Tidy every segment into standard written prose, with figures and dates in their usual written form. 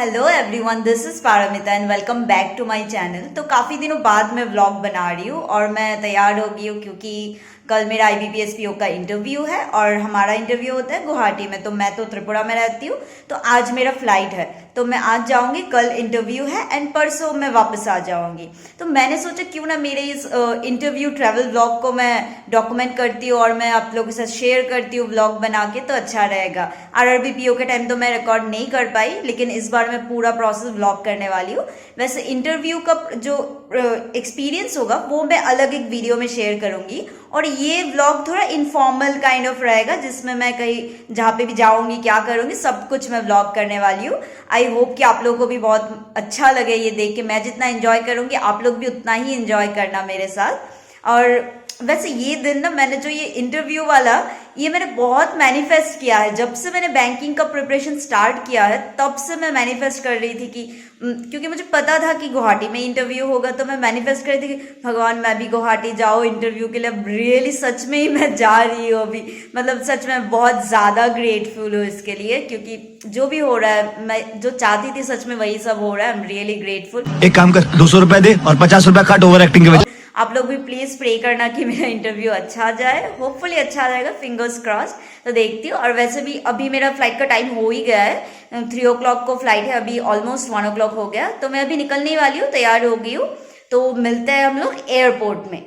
Hello everyone, this is Paramita and welcome back to my channel. तो काफ़ी दिनों बाद मैं व्लॉग बना रही हूँ और मैं तैयार हो गई हूँ क्योंकि कल मेरा IBPS PO का इंटरव्यू है और हमारा इंटरव्यू होता है गुवाहाटी में। तो मैं तो त्रिपुरा में रहती हूँ, तो आज मेरा फ्लाइट है, तो मैं आज जाऊँगी, कल इंटरव्यू है एंड परसों मैं वापस आ जाऊँगी। तो मैंने सोचा क्यों ना मेरे इस इंटरव्यू ट्रैवल व्लॉग को मैं डॉक्यूमेंट करती हूँ और मैं आप लोगों के साथ शेयर करती हूँ व्लॉग बना के, तो अच्छा रहेगा। RRB PO के टाइम तो मैं रिकॉर्ड नहीं कर पाई, लेकिन इस बार मैं पूरा प्रोसेस व्लॉग करने वाली हूँ। वैसे इंटरव्यू का जो एक्सपीरियंस होगा वो मैं अलग एक वीडियो में शेयर करूंगी और ये व्लॉग थोड़ा इनफॉर्मल काइंड ऑफ रहेगा, जिसमें मैं कहीं जहाँ पे भी जाऊंगी क्या करूंगी सब कुछ मैं व्लॉग करने वाली हूँ। आई होप कि आप लोगों को भी बहुत अच्छा लगे ये देख के। मैं जितना एंजॉय करूंगी आप लोग भी उतना ही एंजॉय करना मेरे साथ। और वैसे ये दिन ना, मैंने जो ये इंटरव्यू वाला ये मैंने बहुत मैनिफेस्ट किया है। जब से मैंने बैंकिंग का प्रिपरेशन स्टार्ट किया है तब से मैं मैनिफेस्ट कर रही थी कि क्योंकि मुझे पता था कि गुवाहाटी में इंटरव्यू होगा, तो मैं मैनिफेस्ट कर रही थी कि भगवान मैं भी गुवाहाटी जाऊँ इंटरव्यू के लिए। रियली सच में ही मैं जा रही हूँ अभी, मतलब सच में बहुत ज़्यादा ग्रेटफुल हूँ इसके लिए, क्योंकि जो भी हो रहा है मैं जो चाहती थी सच में वही सब हो रहा है। I am really grateful. एक काम कर, 200 रुपए दे और 50 रुपए काट ओवर एक्टिंग के वजह। आप लोग भी प्लीज़ प्रे करना कि मेरा इंटरव्यू अच्छा जाए, होपफुली अच्छा जाएगा, फिंगर्स क्रॉस। तो देखती हूँ। और वैसे भी अभी मेरा फ्लाइट का टाइम हो ही गया है, 3 o'clock को फ्लाइट है, अभी ऑलमोस्ट 1 o'clock हो गया, तो मैं अभी निकलने वाली हूँ, तैयार हो गई हूँ। तो मिलते हैं हम लोग एयरपोर्ट में।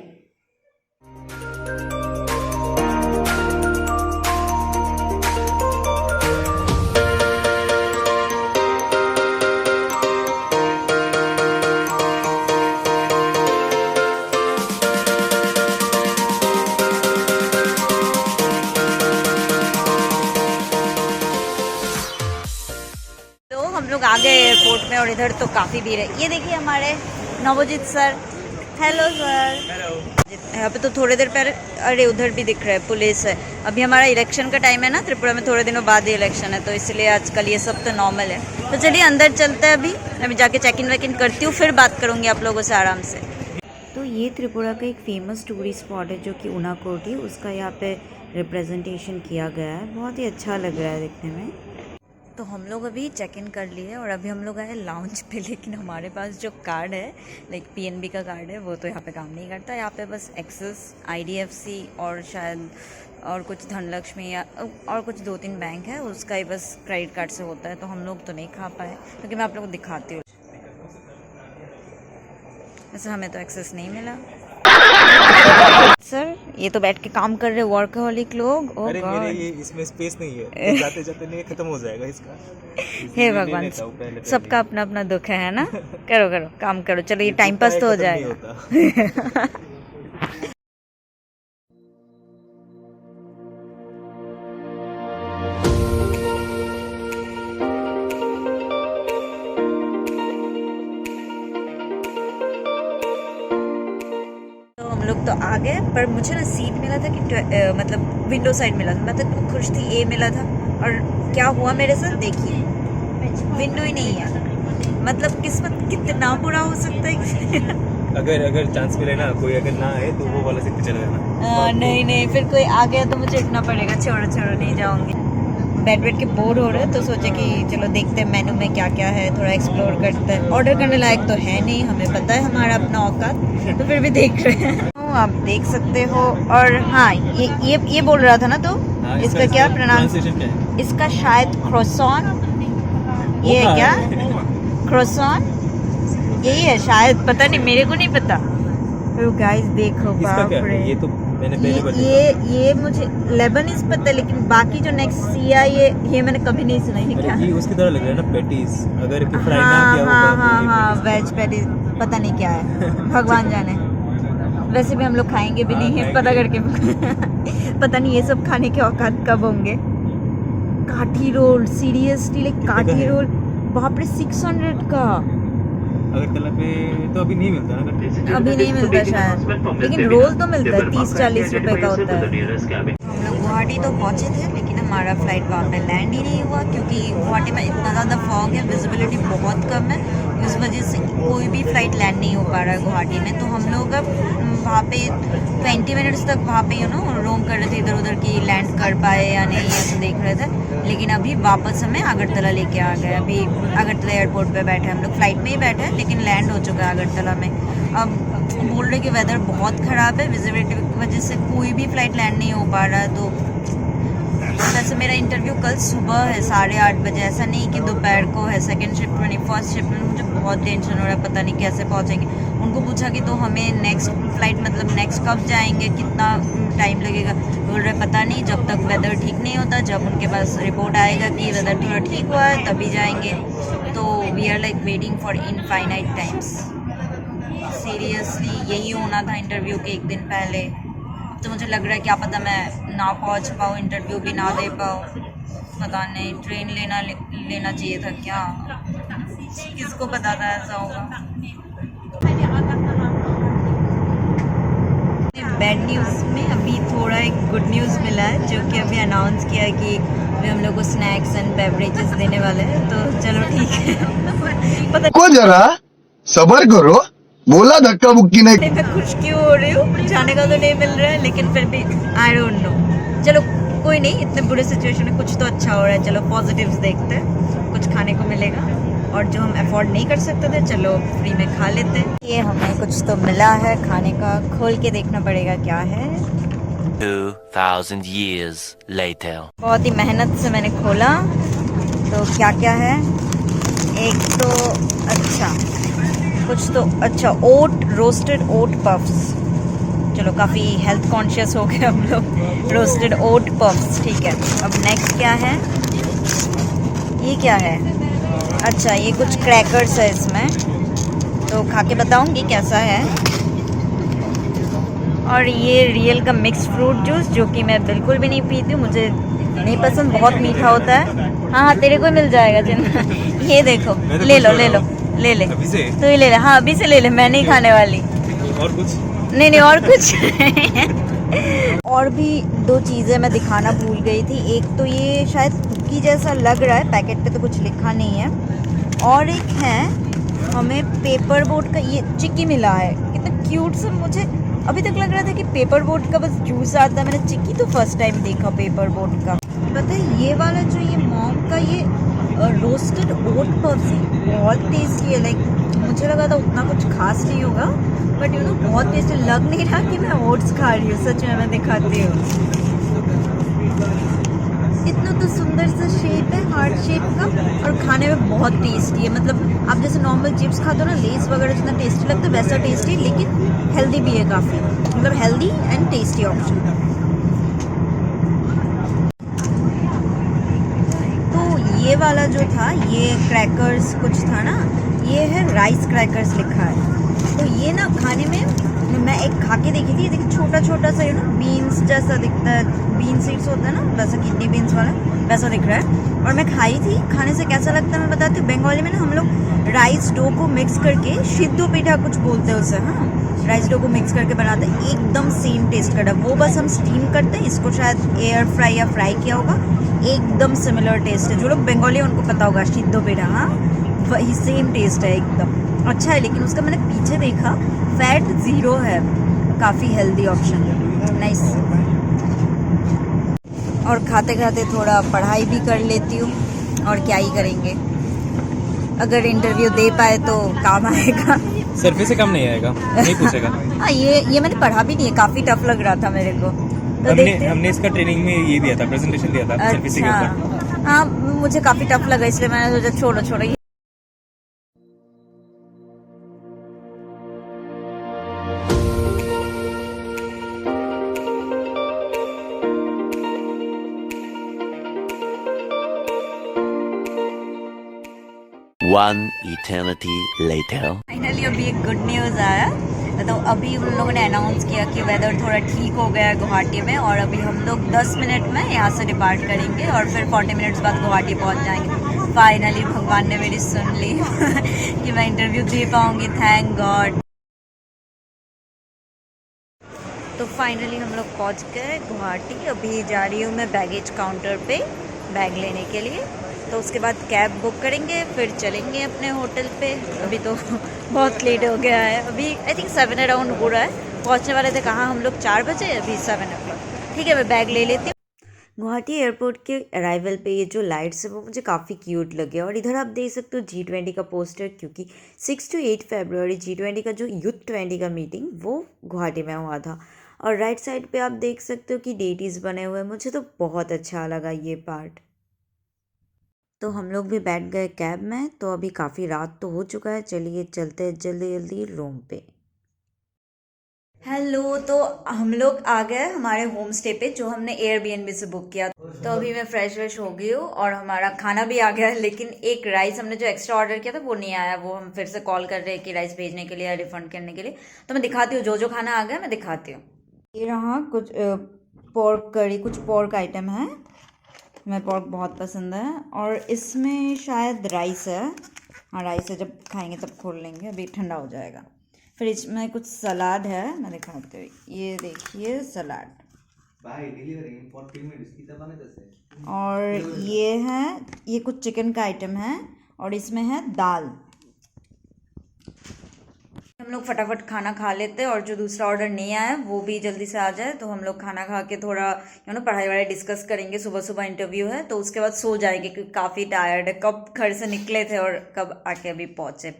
हम लोग आ गए एयरपोर्ट में और इधर तो काफ़ी भीड़ है। ये देखिए हमारे नवोजित सर। Hello sir. हेलो। यहाँ पे तो थोड़ी देर पहले, अरे उधर भी दिख रहा है, पुलिस है। अभी हमारा इलेक्शन का टाइम है ना, त्रिपुरा में थोड़े दिनों बाद ही इलेक्शन है, तो इसलिए आजकल ये सब तो नॉर्मल है। तो चलिए अंदर चलते हैं। अभी जाके चेक इन वेक इन करती हूँ, फिर बात करूँगी आप लोगों से आराम से। तो ये त्रिपुरा का एक फेमस टूरिस्ट स्पॉट है जो कि उनाकोटी, उसका यहाँ पे रिप्रेजेंटेशन किया गया है। बहुत ही अच्छा लग रहा है देखने में। तो हम लोग अभी चेक इन कर लिए और अभी हम लोग आए लाउंज पे, लेकिन हमारे पास जो कार्ड है लाइक PNB का कार्ड है वो तो यहाँ पे काम नहीं करता। यहाँ पे बस एक्सिस, IDFC और शायद और कुछ धनलक्ष्मी या और कुछ 2-3 बैंक है, उसका ही बस क्रेडिट कार्ड से होता है। तो हम लोग तो नहीं खा पाए, क्योंकि मैं आप लोग को दिखाती हूँ। वैसे हमें तो एक्सेस नहीं मिला। सर ये तो बैठ के काम कर रहे वर्कहोलिक लोग। अरे मेरे ये इसमें स्पेस नहीं है, जाते जाते नहीं खत्म हो जाएगा इसका। हे भगवान, सबका अपना अपना दुख है ना। करो करो काम करो, चलो ये टाइम पास तो हो जाएगा। लोग तो आ गए, पर मुझे ना सीट मिला था कि मतलब विंडो साइड मिला था। मैं तो खुश थी, A मिला था। और क्या हुआ मेरे साथ देखिए, विंडो ही नहीं है। मतलब किस्मत कितना बुरा हो सकता है। अगर चांस मिले ना, कोई अगर ना आए तो वो वाला सीट पे चले जाना। नहीं, फिर कोई आ गया तो मुझे उठना पड़ेगा। छोड़ो नहीं जाऊंगी। बैठ के बोर हो रहे हैं, तो सोचे कि चलो देखते हैं मेनू में क्या क्या है, थोड़ा एक्सप्लोर करते हैं। ऑर्डर करने लायक तो है नहीं, हमें पता है हमारा अपना औकात, तो फिर भी देख रहे हैं। आप देख सकते हो। और हाँ, ये बोल रहा था ना, तो इसका क्या प्रोनाउंसिएशन है? इसका शायद क्रोसॉन, ये है क्या? क्रोसॉन यही है शायद, पता नहीं, मेरे को नहीं पता। तो गाइस देखो, बाप रे, ये तो मैंने पहले ये मुझे लेबनीज पता है, लेकिन बाकी जो नेक्स्ट सिया ये मैंने कभी नहीं सुना। ये क्या? ये उसकी तरह लग रहा है ना, पैटीज। अगर फ्राई ना किया होगा हाँ, वेज पैटीज, पता नहीं क्या है, भगवान जाने। वैसे भी हम लोग खाएंगे भी नहीं है, पता करके। पता नहीं ये सब खाने के औकात कब होंगे। काठी रोल, सीरियसली, लाइक काठी रोल, बाप रे, 600 का। अगरतला पे तो अभी नहीं मिलता ना। अभी नहीं मिलता शायद, लेकिन रोल तो मिलता है, 30-40 रुपए का होता है। हम लोग गुवाहाटी तो पहुंचे थे, लेकिन हमारा फ्लाइट वहाँ पे लैंड ही नहीं हुआ, क्योंकि गुवाहाटी में इतना ज़्यादा फॉग है, विजिबिलिटी बहुत कम है, इस वजह से कोई भी फ़्लाइट लैंड नहीं हो पा रहा है गुवाहाटी में। तो हम लोग अब वहाँ पे 20 मिनट्स तक वहाँ पे रोम कर रहे थे इधर उधर की लैंड कर पाए या नहीं, ये तो देख रहे थे। लेकिन अभी वापस हमें अगरतला लेके आ गए। अभी अगरतला एयरपोर्ट पे बैठे हम लोग, फ्लाइट में ही बैठे हैं, लेकिन लैंड हो चुका है अगरतला में। अब बोल रहे कि वेदर बहुत ख़राब है, विजिबिलिटी की वजह से कोई भी फ़्लाइट लैंड नहीं हो पा रहा है। तो वैसे मेरा इंटरव्यू कल सुबह है 8:30 बजे, ऐसा नहीं कि दोपहर को है। सेकंड शिफ्ट 21st शिफ्ट में मुझे बहुत टेंशन हो रहा है, पता नहीं कैसे पहुंचेंगे। उनको पूछा कि तो हमें नेक्स्ट फ्लाइट मतलब नेक्स्ट कब जाएंगे, कितना टाइम लगेगा। बोल रहे पता नहीं, जब तक वेदर ठीक नहीं होता, जब उनके पास रिपोर्ट आएगा कि वेदर थोड़ा ठीक हुआ है तभी जाएंगे। तो we are like waiting for infinite times. Seriously यही होना था इंटरव्यू के एक दिन पहले। तो मुझे लग रहा है क्या पता मैं ना पहुंच पाऊँ, इंटरव्यू भी ना दे पाऊँ, पता नहीं। ट्रेन लेना चाहिए था क्या, किसको पता था ऐसा होगा। बैड न्यूज़ में अभी थोड़ा एक गुड न्यूज़ मिला है, जो कि अभी अनाउंस किया है कि अभी हम लोग को स्नैक्स एंड बेवरेजेस देने वाले हैं। तो चलो ठीक है। पता को जरा सबर करो, बोला धक्का मुक्की नहीं। नहीं, मैं खुश क्यों हो रही हूँ, जाने का तो नहीं मिल रहा है, लेकिन फिर भी आई डोंट नो। चलो कोई नहीं, इतने बुरे सिचुएशन में कुछ तो अच्छा हो रहा है। चलो पॉजिटिव्स देखते हैं, कुछ खाने को मिलेगा, और जो हम अफोर्ड नहीं कर सकते थे चलो फ्री में खा लेते हैं। ये हमें कुछ तो मिला है खाने का, खोल के देखना पड़ेगा क्या है। 2000 years later. बहुत ही मेहनत से मैंने खोला, तो क्या क्या है। एक तो अच्छा, कुछ तो अच्छा, ओट रोस्टेड ओट पफ्स। चलो काफ़ी हेल्थ कॉन्शियस हो गए हम लोग। रोस्टेड ओट पफ्स, ठीक है। अब नेक्स्ट क्या है, ये क्या है। अच्छा ये कुछ क्रैकर्स है इसमें, तो खा के बताऊंगी कैसा है। और ये रियल का मिक्स फ्रूट जूस, जो कि मैं बिल्कुल भी नहीं पीती हूँ, मुझे नहीं पसंद, बहुत मीठा होता है। हाँ तेरे को मिल जाएगा चिन्ह। ये देखो, ले लो ले लो, ले ले अभी से तो ये ले ले। हाँ अभी से ले ले, मैं नहीं खाने वाली। और कुछ नहीं नहीं और कुछ। और भी 2 चीज़ें मैं दिखाना भूल गई थी। एक तो ये शायद कुकी जैसा लग रहा है, पैकेट पे तो कुछ लिखा नहीं है। और एक है हमें पेपर बोट का ये चिक्की मिला है, कितना क्यूट सा। मुझे अभी तक लग रहा था कि पेपर बोट का बस जूस आता है, मैंने चिक्की तो फर्स्ट टाइम देखा पेपर बोट का। पता है ये वाला जो ये मॉम का ये रोस्टेड ओट पफ्स बहुत टेस्टी है। लाइक मुझे लगा था उतना कुछ खास नहीं होगा, बट बहुत टेस्टी। लग नहीं रहा कि मैं ओट्स खा रही हूँ, सच में मैं दिखाती हूँ। इतना तो सुंदर सा शेप है, हार्ट शेप का, और खाने में बहुत टेस्टी है। मतलब आप जैसे नॉर्मल चिप्स खाते हो ना, लेस वगैरह जितना टेस्टी लगता है वैसा टेस्टी, लेकिन हेल्दी भी है काफ़ी, मतलब हेल्दी एंड टेस्टी ऑप्शन। तो ये वाला जो था, ये क्रैकर्स कुछ था ना, ये है राइस क्रैकर्स लिखा है। तो ये ना खाने में, मैं एक खा के देखी थी, देखिए छोटा छोटा सा बीन्स जैसा दिखता है, बीन सीड्स होता है ना, वैसा किडनी बीन्स वाला वैसा दिख रहा है। और मैं खाई थी, खाने से कैसा लगता है मैं बताती हूँ। बंगाली में ना हम लोग राइस डो को मिक्स करके सिद्धू पीठा कुछ बोलते हैं उसे, हाँ राइस डो को मिक्स करके बनाते हैं, एकदम सेम टेस्ट करता है वो। बस हम स्टीम करते हैं इसको, शायद एयर फ्राई या फ्राई किया होगा, एकदम सिमिलर टेस्ट है। जो लोग बंगाली उनको पता होगा सिद्धू पीठा, हाँ वही सेम टेस्ट है एकदम। अच्छा है, लेकिन उसका मैंने पीछे देखा फैट 0 है, काफ़ी हेल्दी ऑप्शन है, नाइस। और खाते खाते थोड़ा पढ़ाई भी कर लेती हूँ, और क्या ही करेंगे, अगर इंटरव्यू दे पाए तो काम आएगा। सरफे से काम नहीं आएगा, नहीं पूछेगा। हाँ ये मैंने पढ़ा भी नहीं है, काफ़ी टफ लग रहा था मेरे को। तो हमने इसका ट्रेनिंग में ये दिया था, प्रेजेंटेशन दिया था सरफेसी के ऊपर। हाँ मुझे काफ़ी टफ लगा, इसलिए मैंने सोचा छोड़ो। One eternity later. फाइनली अभी एक गुड न्यूज़ आया। तो अभी उन लोगों ने अनाउंस किया कि वेदर थोड़ा ठीक हो गया है गुवाहाटी में, और अभी हम लोग 10 मिनट में यहाँ से डिपार्ट करेंगे और फिर 40 मिनट्स बाद गुवाहाटी पहुँच जाएंगे। फाइनली भगवान ने मेरी सुन ली कि मैं इंटरव्यू दे पाऊंगी, थैंक गॉड। तो फाइनली हम लोग पहुंच गए गुवाहाटी। अभी जा रही हूँ मैं बैगेज काउंटर पे बैग लेने के लिए, तो उसके बाद कैब बुक करेंगे, फिर चलेंगे अपने होटल पे। अभी तो बहुत लेट हो गया है, अभी आई थिंक 7 अराउंड हो रहा है। पहुंचने वाले थे कहाँ हम लोग 4 बजे, अभी 7 o'clock। ठीक है, मैं बैग ले लेती हूँ। गुवाहाटी एयरपोर्ट के अराइवल पे ये जो लाइट्स है वो मुझे काफ़ी क्यूट लगे, और इधर आप देख सकते हो G20 का पोस्टर, क्योंकि 6 to 8 फरवरी G20 का जो यूथ 20 का मीटिंग वो गुवाहाटी में हुआ था। और राइट साइड पे आप देख सकते हो कि डेटीज़ बने हुए हैं, मुझे तो बहुत अच्छा लगा ये पार्ट। तो हम लोग भी बैठ गए कैब में। तो अभी काफ़ी रात तो हो चुका है, चलिए चलते हैं जल्दी जल्दी रूम पे। हेलो, तो हम लोग आ गए हमारे होम स्टे पे जो हमने एयरबीएनबी से बुक किया। तो अभी मैं फ्रेश हो गई हूँ और हमारा खाना भी आ गया है, लेकिन एक राइस हमने जो एक्स्ट्रा ऑर्डर किया था वो नहीं आया। वो हम फिर से कॉल कर रहे हैं कि राइस भेजने के लिए या रिफंड करने के लिए। तो मैं दिखाती हूँ, जो जो खाना आ गया मैं दिखाती हूँ। ये रहा कुछ पोर्क करी, कुछ पोर्क आइटम है, मैं पोर्क बहुत पसंद है। और इसमें शायद राइस है, हाँ राइस है, जब खाएंगे तब खोल लेंगे, अभी ठंडा हो जाएगा। फिर इसमें कुछ सलाद है, मैं दिखाती हूँ, ये देखिए सलाद। और ये है, ये कुछ चिकन का आइटम है, और इसमें है दाल। हम लोग फटाफट खाना खा लेते हैं, और जो दूसरा ऑर्डर नहीं आया वो भी जल्दी से आ जाए, तो हम लोग खाना खा के थोड़ा पढ़ाई वढ़ाई डिस्कस करेंगे। सुबह सुबह इंटरव्यू है, तो उसके बाद सो जाएंगे क्योंकि काफ़ी टायर्ड है, कब घर से निकले थे और कब आके अभी पहुँचे,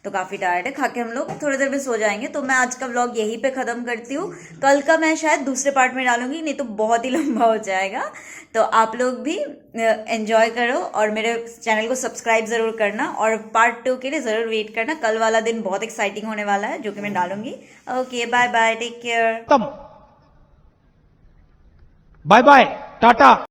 तो काफ़ी टायर्ड है। खा के हम लोग थोड़ी देर में सो जाएंगे। तो मैं आज का व्लॉग यहीं पे ख़त्म करती हूँ। कल का मैं शायद दूसरे पार्ट में डालूंगी, नहीं तो बहुत ही लंबा हो जाएगा। तो आप लोग भी एंजॉय करो और मेरे चैनल को सब्सक्राइब ज़रूर करना, और पार्ट 2 के लिए ज़रूर वेट करना। कल वाला दिन बहुत एक्साइटिंग होने वाला है, जो कि मैं डालूंगी। Okay, bye bye, take care, bye bye, Tata.